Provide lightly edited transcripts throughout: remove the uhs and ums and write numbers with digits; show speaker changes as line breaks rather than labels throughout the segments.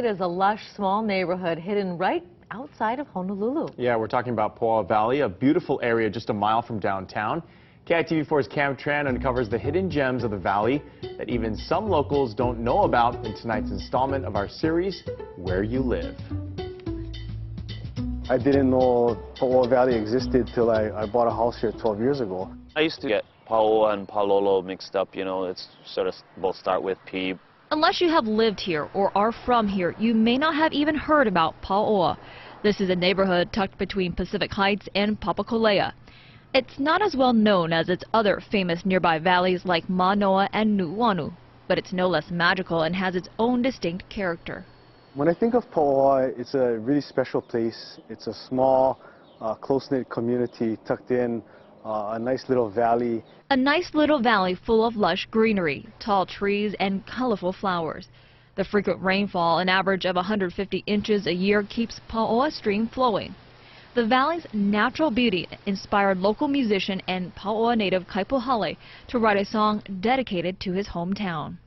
it is a lush, small neighborhood hidden right outside of Honolulu.
Yeah, we're talking about Pauoa Valley, a beautiful area just a mile from downtown. KITV4's Cam Tran uncovers the hidden gems of the valley that even some locals don't know about in tonight's installment of our series, Where You Live.
I didn't know Pauoa Valley existed till I bought a house here 12 years ago.
I used to get Pauoa and Palolo mixed up, you know, it's sort of both start with P.
Unless you have lived here or are from here, you may not have even heard about Pauoa. This is a neighborhood tucked between Pacific Heights and Papakolea. It's not as well known as its other famous nearby valleys like Manoa and Nuuanu, but it's no less magical and has its own distinct character.
When I think of Pauoa, it's a really special place. It's a small, close-knit community tucked in a nice little valley.
A nice little valley full of lush greenery, tall trees, and colorful flowers. The frequent rainfall, an average of 150 inches a year, keeps Pauoa Stream flowing. The valley's natural beauty inspired local musician and Pauoa native Kaipuhale to write a song dedicated to his hometown.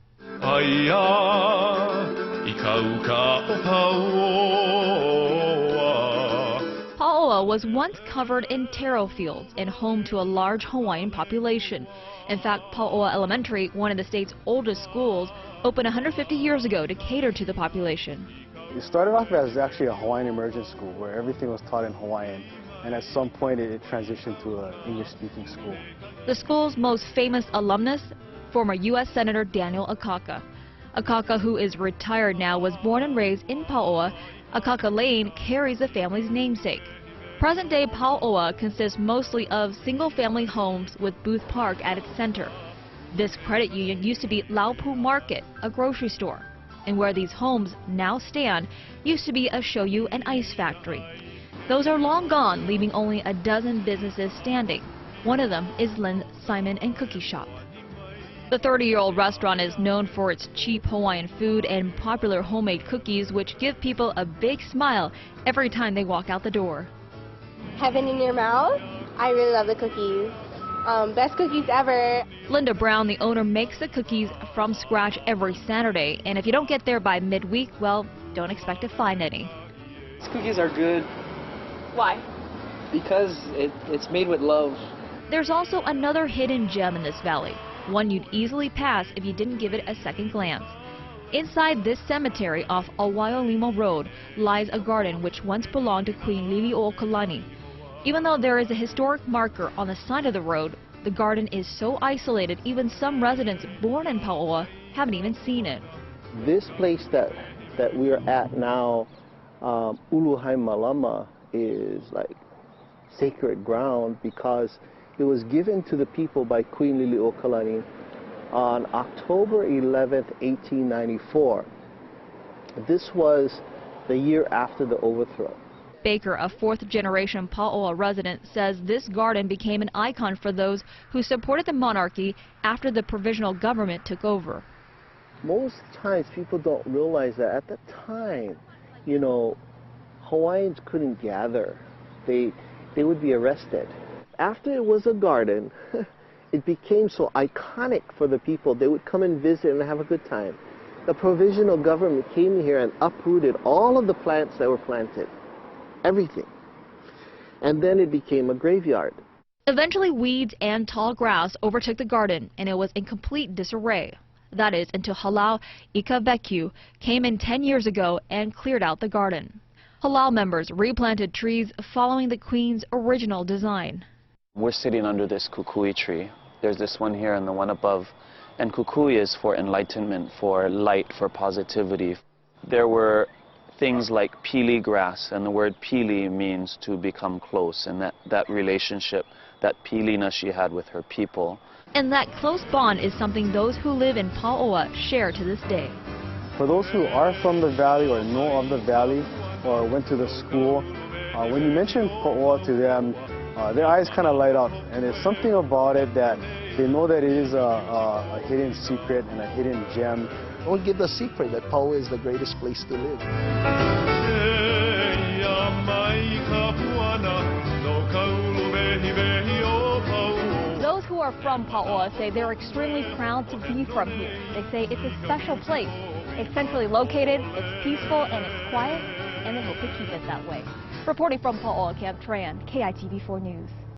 Pauoa was once covered in taro fields and home to a large Hawaiian population. In fact, Pauoa Elementary, one of the state's oldest schools, opened 150 years ago to cater to the population.
It started off as actually a Hawaiian immersion school where everything was taught in Hawaiian, and at some point it transitioned to an English-speaking school.
The school's most famous alumnus, former U.S. Senator Daniel Akaka. Akaka, who is retired now, was born and raised in Pauoa. Akaka Lane carries the family's namesake. Present-day Pauoa consists mostly of single-family homes with Booth Park at its center. This credit union used to be Laupu Market, a grocery store. And where these homes now stand used to be a shoyu and ice factory. Those are long gone, leaving only a dozen businesses standing. One of them is Lynn's Simon and Cookie Shop. The 30-year-old restaurant is known for its cheap Hawaiian food and popular homemade cookies, which give people a big smile every time they walk out the door.
Heaven in your mouth. I really love the cookies. Best cookies ever.
Linda Brown, the owner, makes the cookies from scratch every Saturday, and if you don't get there by midweek, well, don't expect to find any.
These cookies are good.
Why?
Because it's made with love.
There's also another hidden gem in this valley, one you'd easily pass if you didn't give it a second glance. Inside this cemetery off Awaiolimo Road lies a garden which once belonged to Queen Liliuokalani. Even though there is a historic marker on the side of the road, the garden is so isolated even some residents born in Pauoa haven't even seen it.
This place that we're at now, Uluhai Malama, is like sacred ground because it was given to the people by Queen Liliuokalani on October 11th, 1894. This was the year after the overthrow.
Baker, a fourth-generation Pauoa resident, says this garden became an icon for those who supported the monarchy after the provisional government took over.
Most times people don't realize that at the time, you know, Hawaiians couldn't gather. They would be arrested. After it was a garden, it became so iconic for the people. They would come and visit and have a good time. The provisional government came here and uprooted all of the plants that were planted. Everything. And then it became a graveyard.
Eventually, weeds and tall grass overtook the garden, and it was in complete disarray. That is, until Halau Ikaveku came in 10 years ago and cleared out the garden. Halau members replanted trees following the Queen's original design.
We're sitting under this kukui tree. There's this one here and the one above. And kukui is for enlightenment, for light, for positivity. There were things like pili grass, and the word pili means to become close, and that relationship, that pilina she had with her people.
And that close bond is something those who live in Pauoa share to this day.
For those who are from the valley or know of the valley or went to the school, when you mention Pauoa to them, their eyes kind of light up, and there's something about it that they know that it is a hidden secret and a hidden gem.
Don't give the secret that Pauoa is the greatest place to live.
Those who are from Pauoa say they're extremely proud to be from here. They say it's a special place. It's centrally located, it's peaceful, and it's quiet, and they hope to keep it that way. Reporting from Pauoa, Cam Tran, KITV4 News.